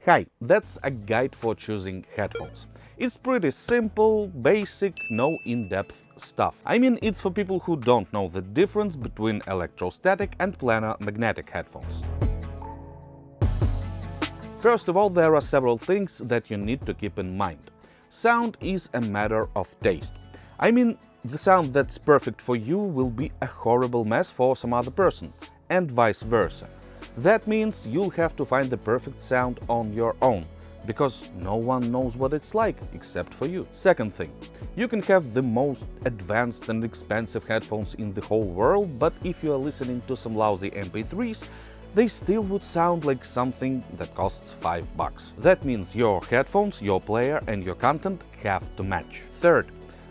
Hi, that's a guide for choosing headphones. It's pretty simple, basic, no in-depth stuff. I mean, it's for people who don't know the difference between electrostatic and planar magnetic headphones. First of all, there are several things that you need to keep in mind. Sound is a matter of taste. I mean, the sound that's perfect for you will be a horrible mess for some other person, and vice versa. That means you'll have to find the perfect sound on your own, because no one knows what it's like except for you. Second thing, you can have the most advanced and expensive headphones in the whole world, but if you are listening to some lousy MP3s, they still would sound like something that costs $5. That means your headphones, your player and your content have to match. Third,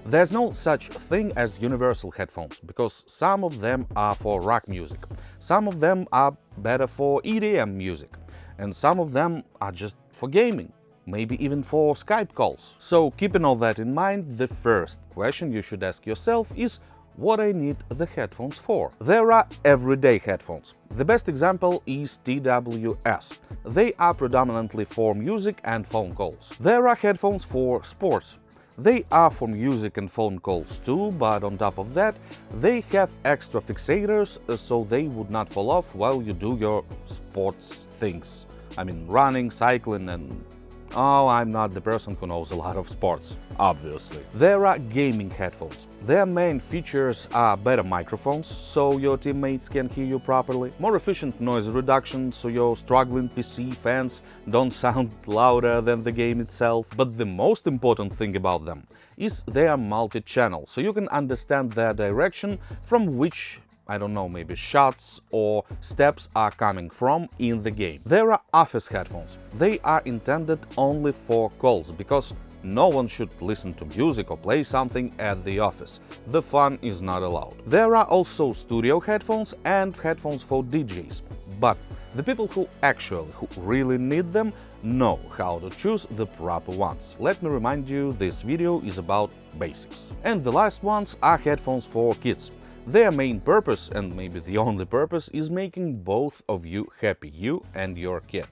there's no such thing as universal headphones, because some of them are for rock music, some of them are better for EDM music, and some of them are just for gaming, maybe even for Skype calls. So keeping all that in mind, the first question you should ask yourself is what I need the headphones for. There are everyday headphones. The best example is TWS. They are predominantly for music and phone calls. There are headphones for sports. They are for music and phone calls too, but on top of that, they have extra fixators so they would not fall off while you do your sports things. I mean, running, cycling, and... oh, I'm not the person who knows a lot of sports, obviously. There are gaming headphones. Their main features are better microphones, so your teammates can hear you properly, more efficient noise reduction, so your struggling PC fans don't sound louder than the game itself. But the most important thing about them is they are multi-channel, so you can understand their direction from which, I don't know, maybe shots or steps are coming from in the game. There are office headphones. They are intended only for calls, because no one should listen to music or play something at the office. The fun is not allowed. There are also studio headphones and headphones for DJs, but the people who really need them know how to choose the proper ones. Let me remind you, this video is about basics. And the last ones are headphones for kids. Their main purpose, and maybe the only purpose, is making both of you happy, you and your kid.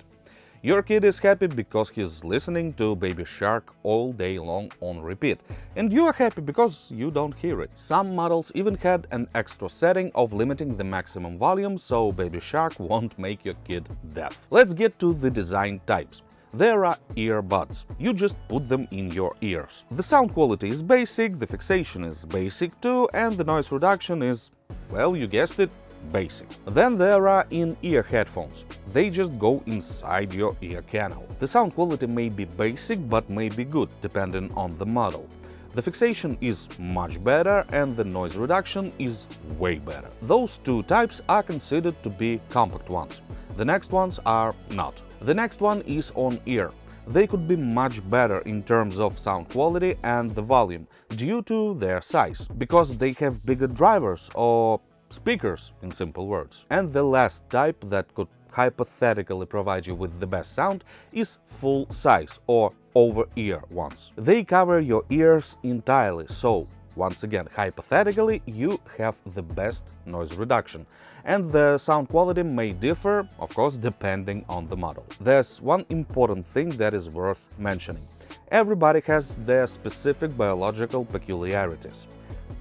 Your kid is happy because he's listening to Baby Shark all day long on repeat, and you are happy because you don't hear it. Some models even had an extra setting of limiting the maximum volume, so Baby Shark won't make your kid deaf. Let's get to the design types. There are earbuds. You just put them in your ears. The sound quality is basic, the fixation is basic too, and the noise reduction is, well, you guessed it, basic. Then there are in-ear headphones. They just go inside your ear canal. The sound quality may be basic, but may be good, depending on the model. The fixation is much better and the noise reduction is way better. Those two types are considered to be compact ones. The next ones are not. The next one is on-ear. They could be much better in terms of sound quality and the volume, due to their size, because they have bigger drivers or speakers, in simple words. And the last type that could hypothetically provide you with the best sound is full-size or over-ear ones. They cover your ears entirely, so once again, hypothetically, you have the best noise reduction, and the sound quality may differ, of course, depending on the model. There's one important thing that is worth mentioning. Everybody has their specific biological peculiarities.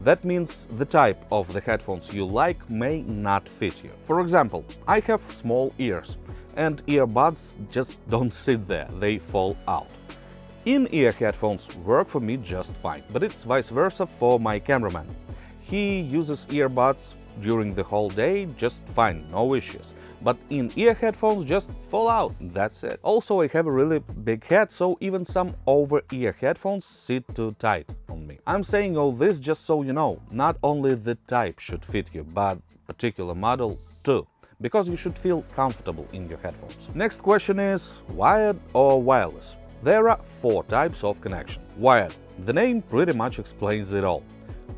That means the type of the headphones you like may not fit you. For example, I have small ears, and earbuds just don't sit there, they fall out. In-ear headphones work for me just fine, but it's vice versa for my cameraman. He uses earbuds during the whole day just fine, no issues. But in-ear headphones just fall out, that's it. Also, I have a really big head, so even some over-ear headphones sit too tight on me. I'm saying all this just so you know, not only the type should fit you, but particular model too, because you should feel comfortable in your headphones. Next question is, wired or wireless? There are 4 types of connection. Wired. The name pretty much explains it all.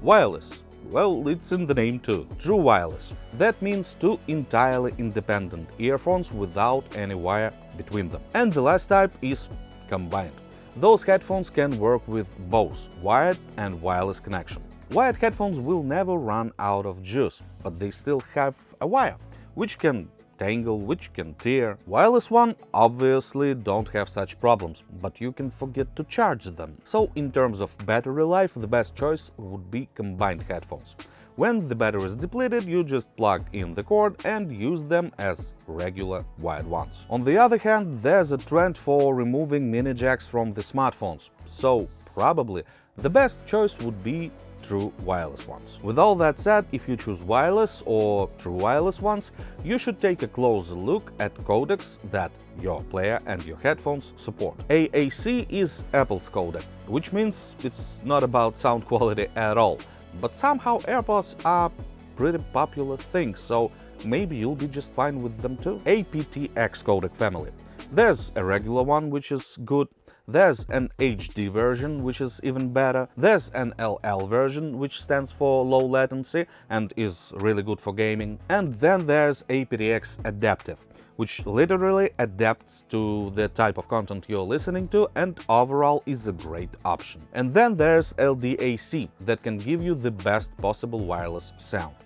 Wireless. Well, it's in the name too. True wireless. That means 2 entirely independent earphones without any wire between them. And the last type is combined. Those headphones can work with both wired and wireless connection. Wired headphones will never run out of juice, but they still have a wire, which can tangle, which can tear. Wireless one obviously don't have such problems, but you can forget to charge them. So in terms of battery life, the best choice would be combined headphones. When the battery is depleted, you just plug in the cord and use them as regular wired ones. On the other hand, there's a trend for removing mini jacks from the smartphones, so probably the best choice would be true wireless ones. With all that said, if you choose wireless or true wireless ones, you should take a closer look at codecs that your player and your headphones support. AAC is Apple's codec, which means it's not about sound quality at all. But somehow AirPods are pretty popular thing, so maybe you'll be just fine with them too. aptX codec family. There's a regular one, which is good. There's an HD version, which is even better. There's an LL version, which stands for low latency and is really good for gaming. And then there's aptX Adaptive, which literally adapts to the type of content you're listening to and overall is a great option. And then there's LDAC, that can give you the best possible wireless sound.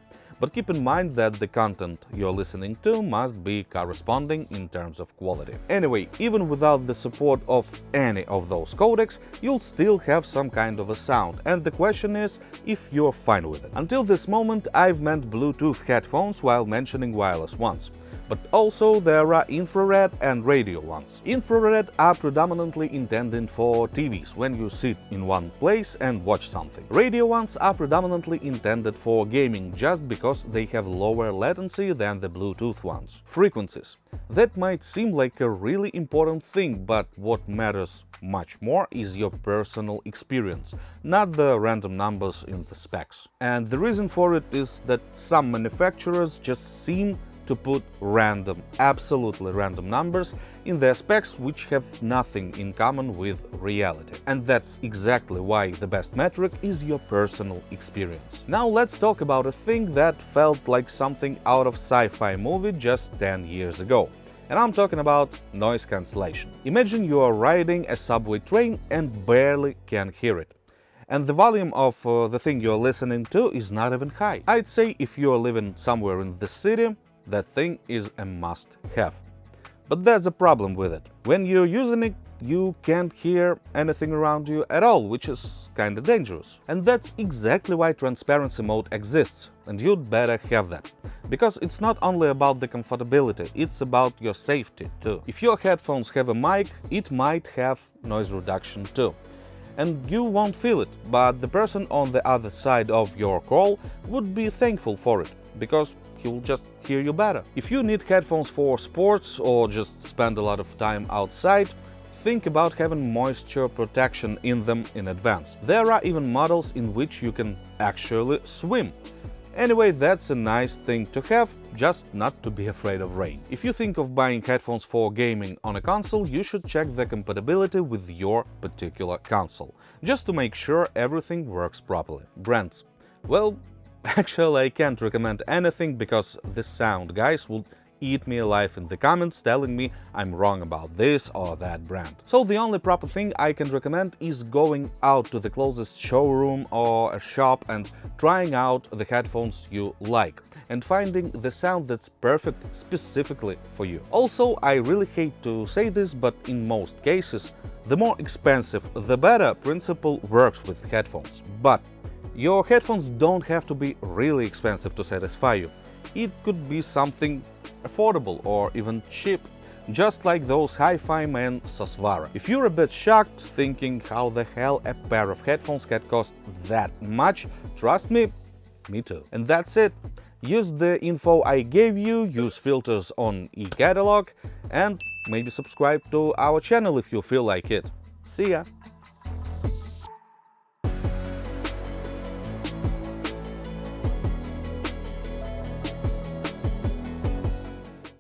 But keep in mind that the content you're listening to must be corresponding in terms of quality. Anyway, even without the support of any of those codecs, you'll still have some kind of a sound, and the question is if you're fine with it. Until this moment, I've meant Bluetooth headphones while mentioning wireless ones. But also there are infrared and radio ones. Infrared are predominantly intended for TVs, when you sit in one place and watch something. Radio ones are predominantly intended for gaming, just because they have lower latency than the Bluetooth ones. Frequencies. That might seem like a really important thing, but what matters much more is your personal experience, not the random numbers in the specs. And the reason for it is that some manufacturers just seem to put random, absolutely random numbers in their specs which have nothing in common with reality. And that's exactly why the best metric is your personal experience. Now let's talk about a thing that felt like something out of sci-fi movie just 10 years ago. And I'm talking about noise cancellation. Imagine you are riding a subway train and barely can hear it. And the volume of the thing you're listening to is not even high. I'd say if you're living somewhere in the city, that thing is a must-have. But there's a problem with it. When you're using it, you can't hear anything around you at all, which is kinda dangerous. And that's exactly why transparency mode exists, and you'd better have that. Because it's not only about the comfortability, it's about your safety too. If your headphones have a mic, it might have noise reduction too. And you won't feel it, but the person on the other side of your call would be thankful for it, because he'll just hear you better. If you need headphones for sports or just spend a lot of time outside, think about having moisture protection in them in advance. There are even models in which you can actually swim. Anyway, that's a nice thing to have, just not to be afraid of rain. If you think of buying headphones for gaming on a console, you should check the compatibility with your particular console, just to make sure everything works properly. Brands. Well, actually, I can't recommend anything because the sound guys would eat me alive in the comments telling me I'm wrong about this or that brand. So the only proper thing I can recommend is going out to the closest showroom or a shop and trying out the headphones you like and finding the sound that's perfect specifically for you. Also, I really hate to say this, but in most cases, the more expensive the better principle works with headphones. But your headphones don't have to be really expensive to satisfy you. It could be something affordable or even cheap, just like those hi-fi men Sosvara. If you're a bit shocked, thinking how the hell a pair of headphones can cost that much, trust me too. And that's it. Use the info I gave you, use filters on eCatalog, and maybe subscribe to our channel if you feel like it. See ya!